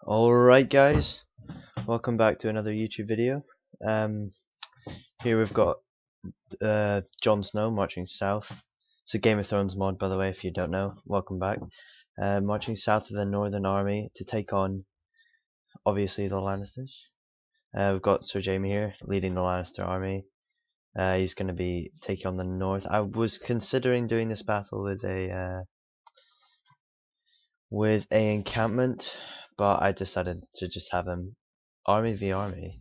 Alright guys, welcome back to another YouTube video. Here we've got Jon Snow marching south. It's a Game of Thrones mod, by the way, if you don't know. Welcome back. Marching south of the Northern Army to take on, obviously, the Lannisters. We've got Sir Jaime here, leading the Lannister army. He's going to be taking on the north. I was considering doing this battle with a encampment, but I decided to just have him army v army.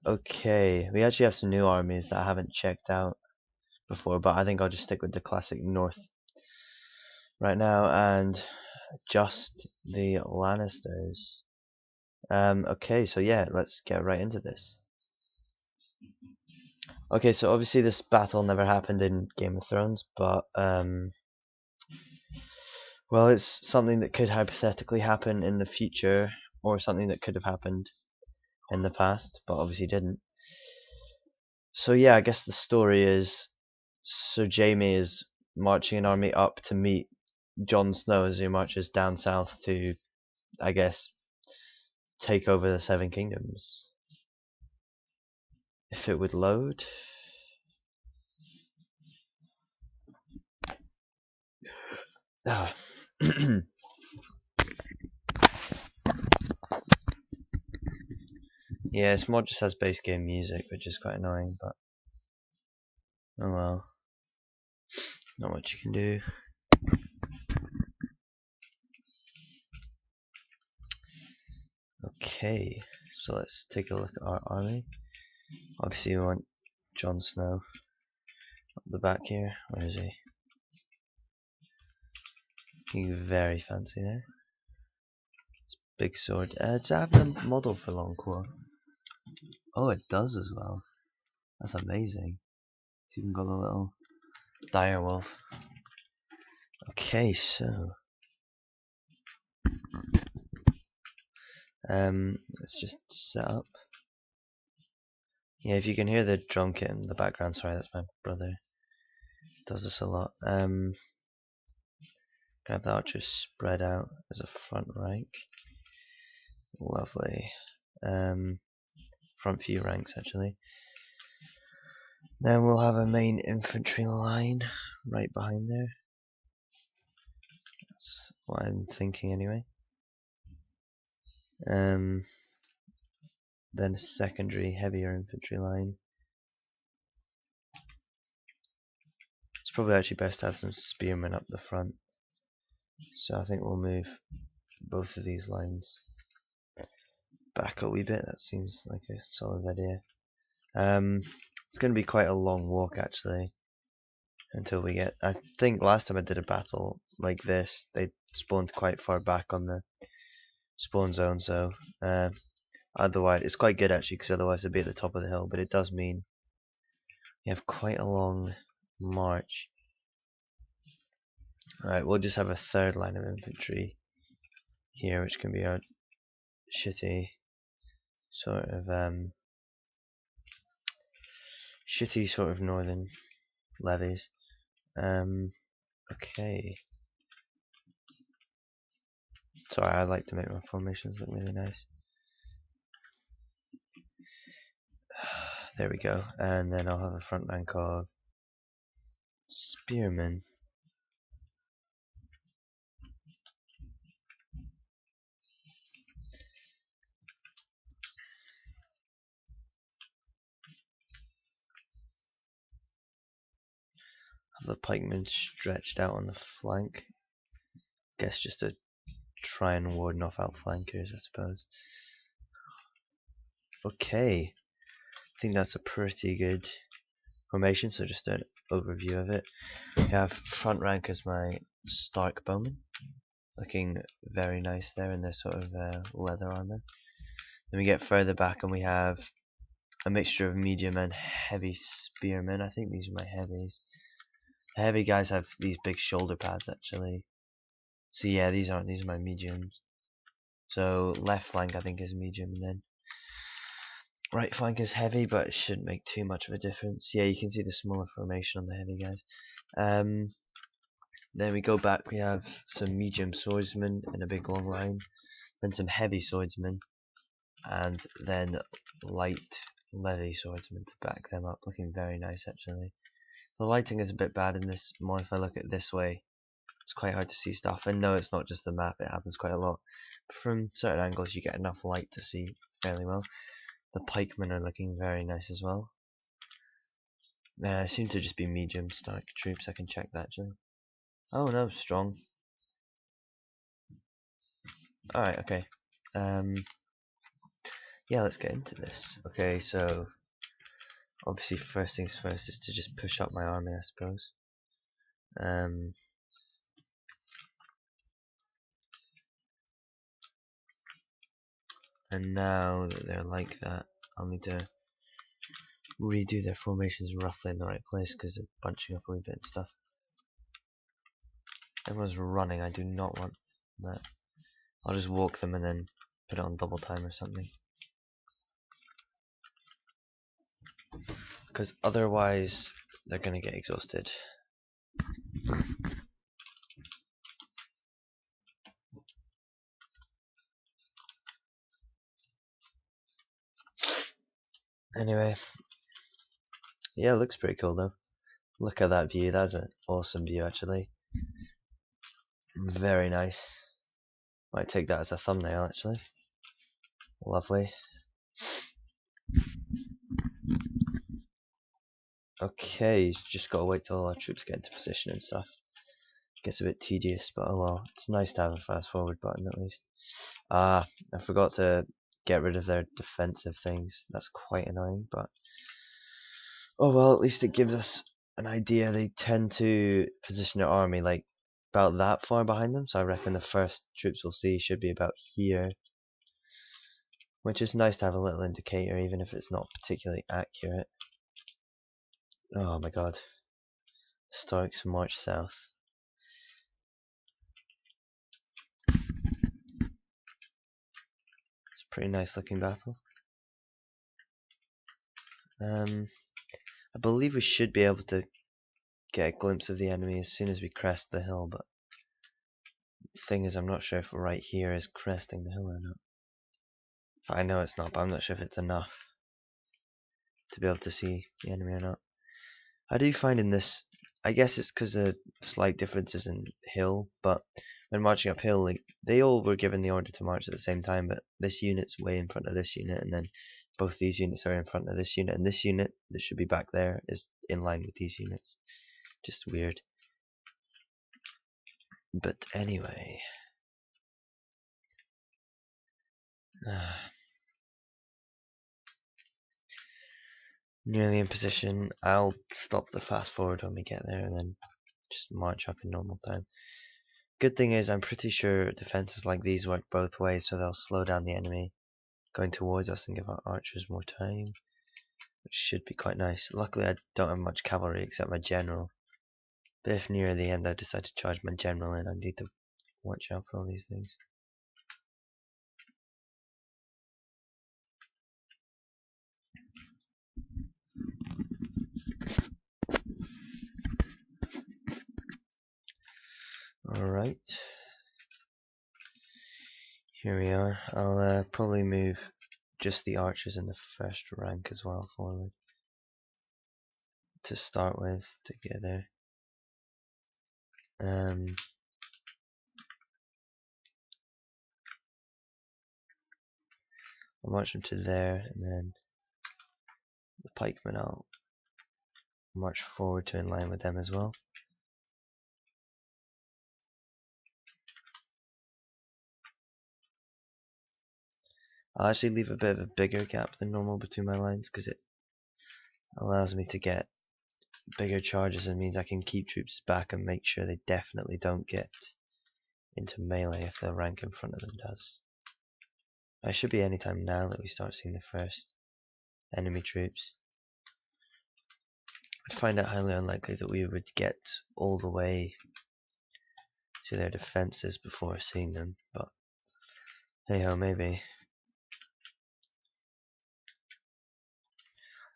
Okay, we actually have some new armies that I haven't checked out before, but I think I'll just stick with the classic north right now and just the Lannisters. Okay, so yeah, let's get right into this. Okay, so obviously this battle never happened in Game of Thrones, but well, it's something that could hypothetically happen in the future, or something that could have happened in the past, but obviously didn't. So yeah, I guess the story is Sir Jaime is marching an army up to meet Jon Snow as he marches down south to, I guess, take over the Seven Kingdoms. If it would load. Ah. Yeah, this mod just has base game music, which is quite annoying, but oh well. Not much you can do. Okay, so let's take a look at our army. Obviously we want Jon Snow up the back here. Where is he? Looking very fancy there. It's big sword. Does it have the model for Longclaw? Oh, it does as well. That's amazing. It's even got a little dire wolf. Okay, so let's just set up. Yeah, if you can hear the drum kit in the background, sorry, that's my brother. Does this a lot. Gonna have the archers spread out as a front rank. Lovely. Front few ranks actually. Then we'll have a main infantry line right behind there. That's what I'm thinking anyway. Then a secondary heavier infantry line. It's probably actually best to have some spearmen up the front. So I think we'll move both of these lines back a wee bit. That seems like a solid idea. It's going to be quite a long walk actually until we get. I think last time I did a battle like this, they spawned quite far back on the spawn zone, so otherwise it's quite good actually, because otherwise it'd be at the top of the hill. But it does mean you have quite a long march. Alright, we'll just have a third line of infantry here, which can be our shitty sort of northern levies. Okay. Sorry, I like to make my formations look really nice. There we go. And then I'll have a front rank of spearmen. Have the pikemen stretched out on the flank. Guess just to try and warden off outflankers, I suppose. Okay, I think that's a pretty good formation. So just an overview of it. We have front rank as my Stark bowmen, looking very nice there in their sort of leather armor. Then we get further back and we have a mixture of medium and heavy spearmen. I think these are my heavies. The heavy guys have these big shoulder pads actually. So yeah, these are my mediums. So left flank I think is medium, and then right flank is heavy, but it shouldn't make too much of a difference. Yeah, you can see the smaller formation on the heavy guys. Then we go back, we have some medium swordsmen in a big long line. then some heavy swordsmen, and then light levy swordsmen to back them up, looking very nice actually. The lighting is a bit bad in this mod. If I look at it this way, it's quite hard to see stuff. And no, it's not just the map, it happens quite a lot. But from certain angles you get enough light to see fairly well. The pikemen are looking very nice as well. They seem to just be medium stack troops. I can check that actually. Oh no, strong. Alright, okay. Yeah, let's get into this. Okay, so obviously first things first is to just push up my army, I suppose. And now that they're like that, I'll need to redo their formations roughly in the right place because they're bunching up a wee bit and stuff. Everyone's running, I do not want that. I'll just walk them and then put it on double time or something. Because otherwise they're gonna get exhausted. Anyway, yeah, it looks pretty cool though. Look at that view, that's an awesome view actually. Very nice. Might take that as a thumbnail actually. Lovely. Okay, just gotta wait till all our troops get into position and stuff. Gets a bit tedious, but oh well. It's nice to have a fast forward button at least. I forgot to get rid of their defensive things. That's quite annoying, but oh well, at least it gives us an idea. They tend to position their army like about that far behind them, so I reckon the first troops we'll see should be about here, which is nice to have a little indicator even if it's not particularly accurate. Oh my god. Starks march south. It's a pretty nice looking battle. I believe we should be able to get a glimpse of the enemy as soon as we crest the hill, but the thing is I'm not sure if right here is cresting the hill or not. I know it's not, but I'm not sure if it's enough to be able to see the enemy or not. I do find in this, I guess it's because of slight differences in hill, but when marching uphill, like, they all were given the order to march at the same time, but this unit's way in front of this unit, and then both these units are in front of this unit, and this unit that should be back there is in line with these units. Just weird. But anyway. Nearly in position. I'll stop the fast forward when we get there and then just march up in normal time. Good thing is I'm pretty sure defenses like these work both ways, so they'll slow down the enemy going towards us and give our archers more time, which should be quite nice. Luckily I don't have much cavalry except my general, but if near the end I decide to charge my general in, I need to watch out for all these things. Alright, here we are. I'll probably move just the archers in the first rank as well forward to start with to get there. I'll march them to there, and then the pikemen I'll march forward to in line with them as well. I'll actually leave a bit of a bigger gap than normal between my lines because it allows me to get bigger charges and means I can keep troops back and make sure they definitely don't get into melee if the rank in front of them does. I should be any time now that we start seeing the first enemy troops. I'd find it highly unlikely that we would get all the way to their defenses before seeing them, but hey ho, maybe.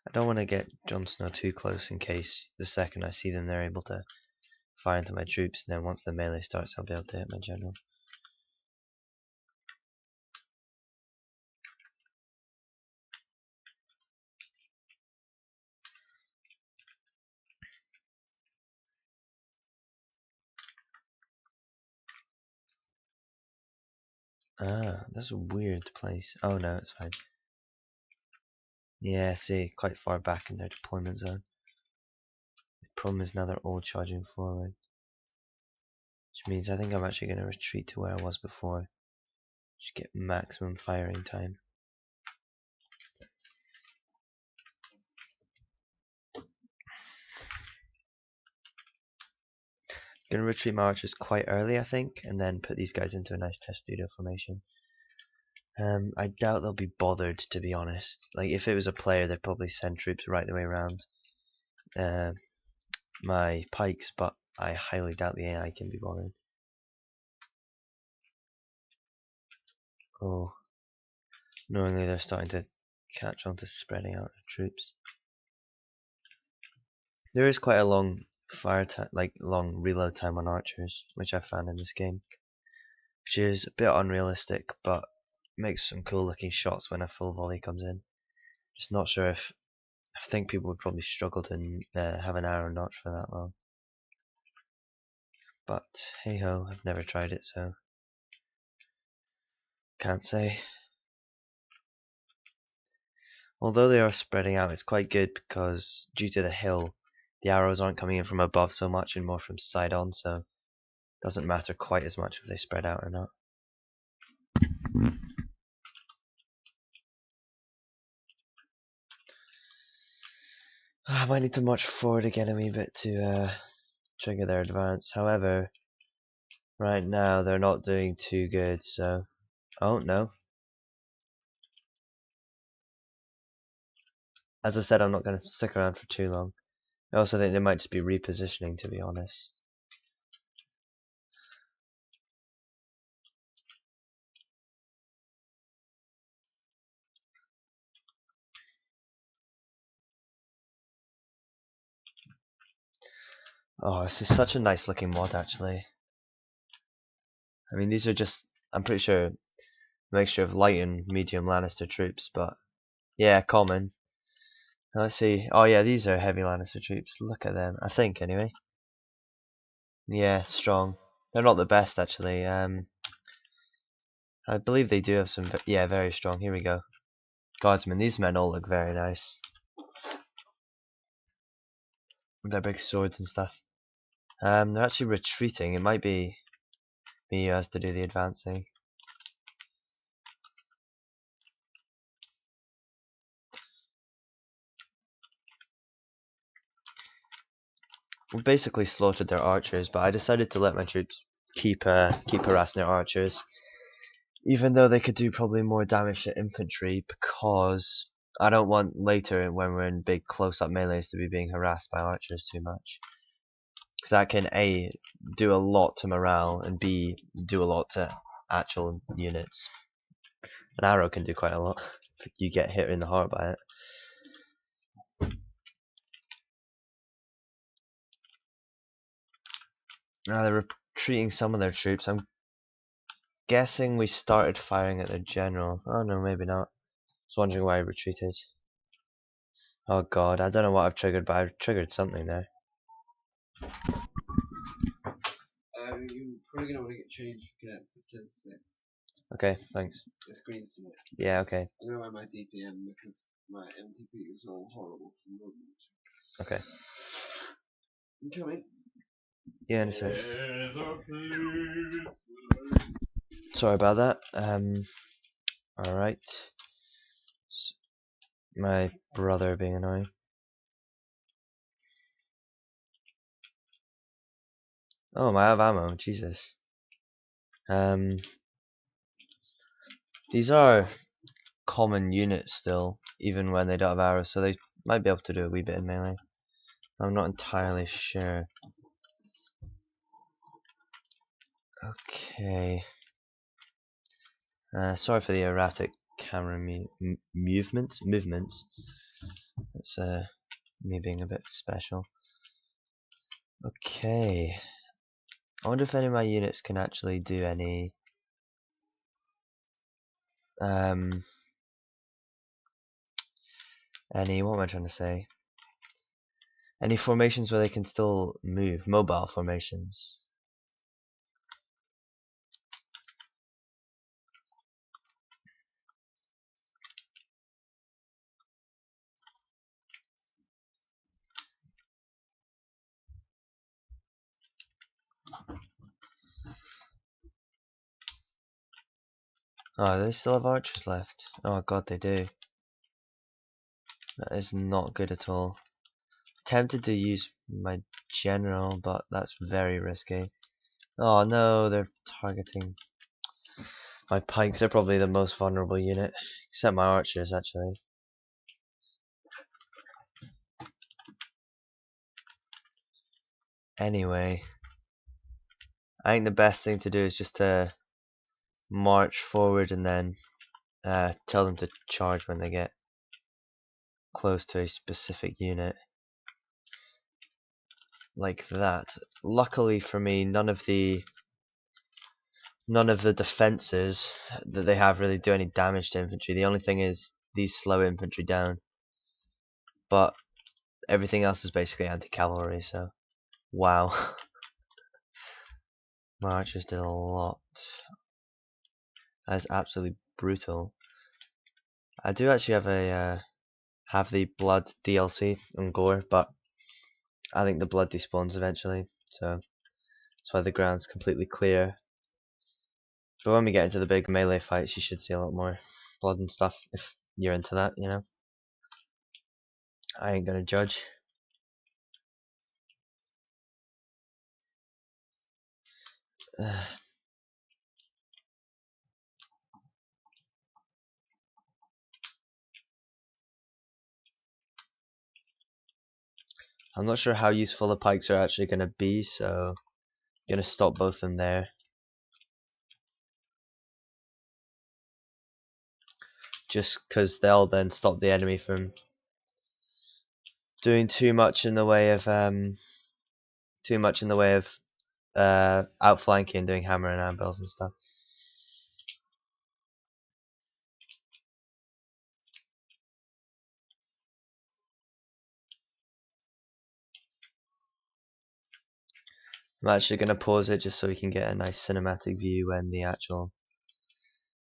I don't want to get Jon Snow too close in case the second I see them they're able to fire into my troops, and then once the melee starts I'll be able to hit my general. Ah, that's a weird place. Oh no, it's fine. Yeah, see, quite far back in their deployment zone. The problem is now they're all charging forward. Which means I think I'm actually going to retreat to where I was before. Just get maximum firing time. Gonna retreat my archers quite early, I think, and then put these guys into a nice testudo formation. I doubt they'll be bothered, to be honest. Like, if it was a player, they'd probably send troops right the way around my pikes, but I highly doubt the AI can be bothered. Oh, knowingly they're starting to catch on to spreading out their troops. There is quite a long fire time, like long reload time on archers, which I found in this game, which is a bit unrealistic, but makes some cool looking shots when a full volley comes in. Just not sure if I think people would probably struggle to have an arrow notch for that long. But hey ho, I've never tried it, so can't say. Although they are spreading out, it's quite good because due to the hill, the arrows aren't coming in from above so much and more from side on, so it doesn't matter quite as much if they spread out or not. I might need to march forward again a wee bit to trigger their advance. However, right now they're not doing too good, so... Oh, no. As I said, I'm not going to stick around for too long. I also think they might just be repositioning, to be honest. Oh, this is such a nice looking mod, actually. I mean, these are just... I'm pretty sure a mixture of light and medium Lannister troops, but... Yeah, common. Now, let's see. Oh yeah, these are heavy Lannister troops. Look at them. I think, anyway. Yeah, strong. They're not the best, actually. I believe they do have some... Yeah, very strong. Here we go. Guardsmen. These men all look very nice. With their big swords and stuff. They're actually retreating. It might be me who has to do the advancing. We basically slaughtered their archers, but I decided to let my troops keep harassing their archers, even though they could do probably more damage to infantry, because I don't want later when we're in big close-up melees to be being harassed by archers too much. Because that can A, do a lot to morale, and B, do a lot to actual units. An arrow can do quite a lot if you get hit in the heart by it. Now they're retreating some of their troops. I'm guessing we started firing at their general. Oh no, maybe not. I was wondering why I retreated. Oh god, I don't know what I've triggered, but I've triggered something there. You're probably gonna want to get changed cadets to 10 to 6. Okay, thanks. It's green smoke. Yeah, okay. I'm gonna wear my DPM because my MTP is all horrible from movement. Okay. You coming? Yeah, in a sec. Sorry about that. Alright. My brother being annoying. Oh, I have ammo. Jesus. These are common units still, even when they don't have arrows, so they might be able to do a wee bit in melee. I'm not entirely sure. Okay. Sorry for the erratic camera movements. That's me being a bit special. Okay. I wonder if any of my units can actually do any what am I trying to say? Any formations where they can still move, mobile formations. Oh, they still have archers left. Oh god, they do. That is not good at all. Tempted to use my general, but that's very risky. Oh no, they're targeting my pikes. Are probably the most vulnerable unit, except my archers actually. Anyway, I think the best thing to do is just to march forward and then tell them to charge when they get close to a specific unit. Like that. Luckily for me, none of the defenses that they have really do any damage to infantry. The only thing is these slow infantry down. But everything else is basically anti-cavalry, so wow. My archers did a lot. That is absolutely brutal. I do actually have the blood DLC on gore, but I think the blood despawns eventually, so that's why the ground's completely clear. But when we get into the big melee fights, you should see a lot more blood and stuff if you're into that, you know. I ain't gonna judge. I'm not sure how useful the pikes are actually gonna be, so I'm gonna stop both of them there. Just because they'll then stop the enemy from doing too much in the way of outflanking, doing hammer and anvils and stuff. I'm actually going to pause it just so we can get a nice cinematic view when the actual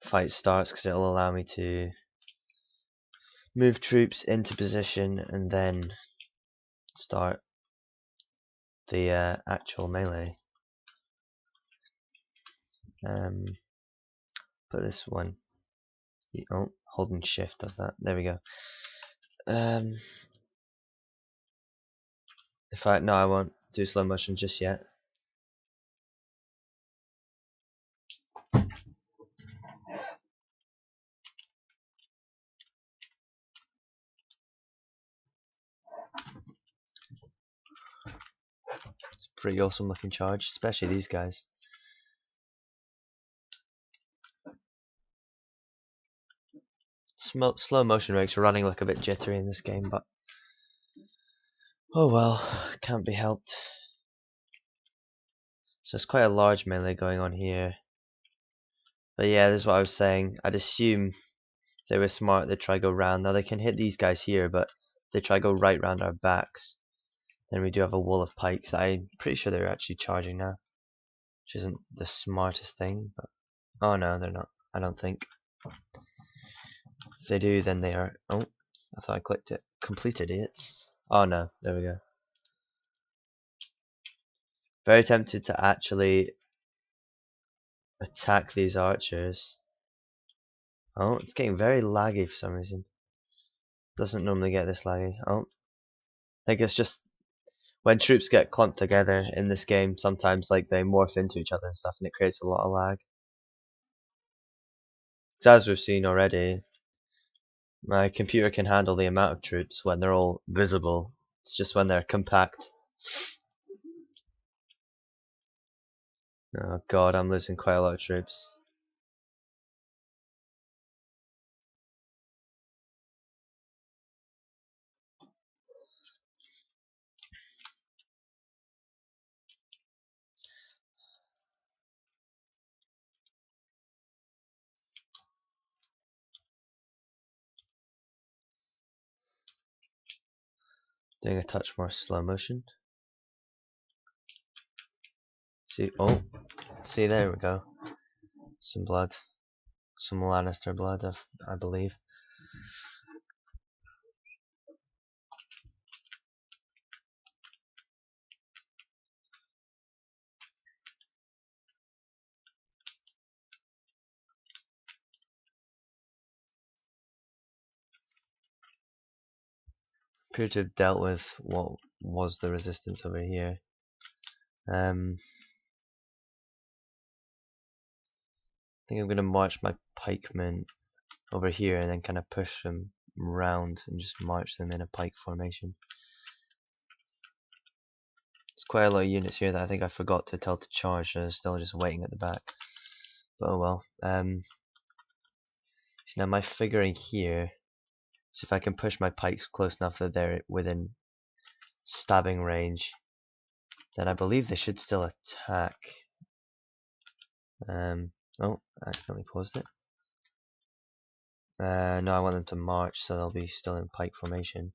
fight starts, because it'll allow me to move troops into position and then start the actual melee. Put this one. Oh, holding shift does that. There we go. In fact, no, I won't do slow motion just yet. It's a pretty awesome looking charge, especially these guys. Slow motion makes running look a bit jittery in this game, but oh well, can't be helped. So it's quite a large melee going on here. But yeah, this is what I was saying. I'd assume if they were smart, they'd try to go round. Now they can hit these guys here, but if they try to go right round our backs, then we do have a wall of pikes that I'm pretty sure they're actually charging now, which isn't the smartest thing. But oh no, they're not. I don't think. If they do, then they are. Oh, I thought I clicked it. Complete idiots. Oh no, there we go. Very tempted to actually attack these archers. Oh, it's getting very laggy for some reason. Doesn't normally get this laggy. Oh, I think it's just when troops get clumped together in this game, sometimes like they morph into each other and stuff, and it creates a lot of lag. As we've seen already, my computer can handle the amount of troops when they're all visible. It's just when they're compact. Oh god, I'm losing quite a lot of troops. Doing a touch more slow motion. See, oh, see, there we go. Some blood. Some Lannister blood, I believe. appear to have dealt with what was the resistance over here. I think I'm going to march my pikemen over here and then kind of push them round and just march them in a pike formation. There's quite a lot of units here that I think I forgot to tell to charge, so they're still just waiting at the back. But oh well. So now my figuring here, so if I can push my pikes close enough that they're within stabbing range, then I believe they should still attack. Oh, I accidentally paused it. No, I want them to march, so they'll be still in pike formation.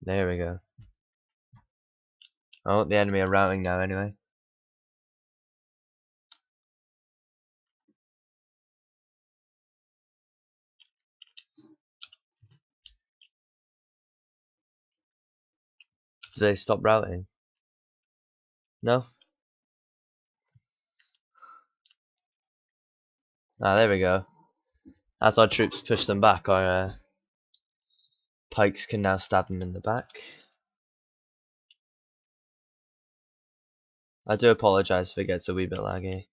There we go. Oh, the enemy are routing now anyway. Did they stop routing? No? Ah, there we go. As our troops push them back, our pikes can now stab them in the back. I do apologise if it gets a wee bit laggy.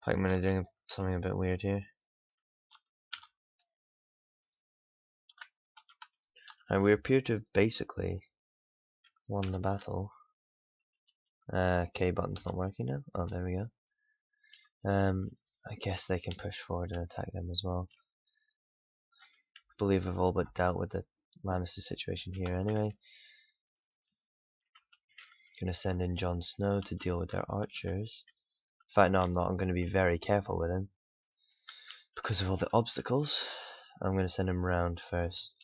Pikemen are doing something a bit weird here. And we appear to have basically won the battle. K button's not working now. Oh, there we go. I guess they can push forward and attack them as well. I believe we've all but dealt with the Lannister situation here anyway. Gonna send in Jon Snow to deal with their archers. In fact, no, I'm not. I'm gonna be very careful with him because of all the obstacles. I'm gonna send him round first.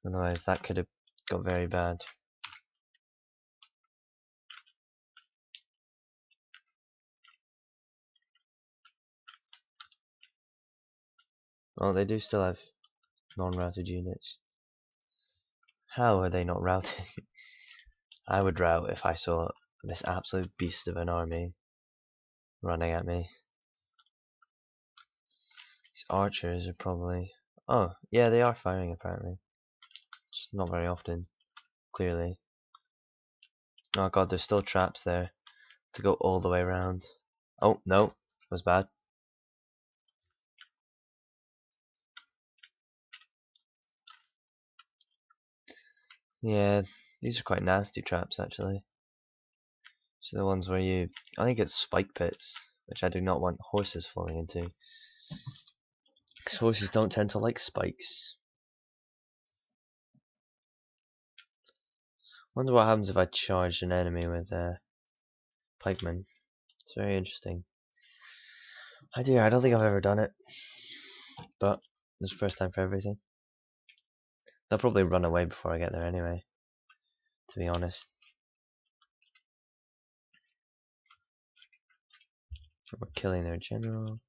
Otherwise, that could have got very bad. Oh, they do still have non-routed units. How are they not routing? I would rout if I saw this absolute beast of an army running at me. These archers are probably... Oh, yeah, they are firing apparently. Just not very often, clearly. Oh god, there's still traps there to go all the way around. Oh, no, that was bad. Yeah, these are quite nasty traps actually. So the ones where you... I think it's spike pits, which I do not want horses falling into. Because horses don't tend to like spikes. Wonder what happens if I charge an enemy with pikemen. It's very interesting. I don't think I've ever done it. But it's the first time for everything. They'll probably run away before I get there anyway, to be honest. We're killing their general.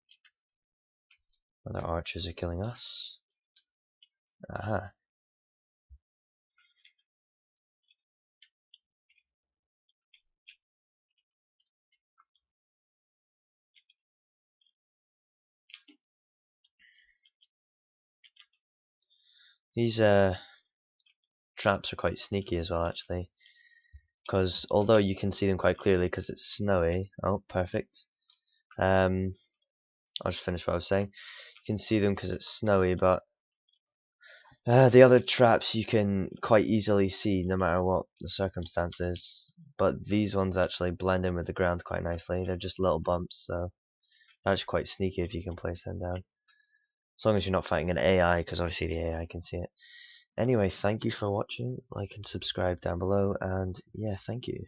Other archers are killing us. Aha. These traps are quite sneaky as well, actually. Because although you can see them quite clearly because it's snowy. Oh, perfect. I'll just finish what I was saying. You can see them because it's snowy, but the other traps you can quite easily see no matter what the circumstances. But these ones actually blend in with the ground quite nicely. They're just little bumps, so they're actually quite sneaky if you can place them down. As long as you're not fighting an AI, because obviously the AI can see it. Anyway, thank you for watching. Like and subscribe down below, and yeah, thank you.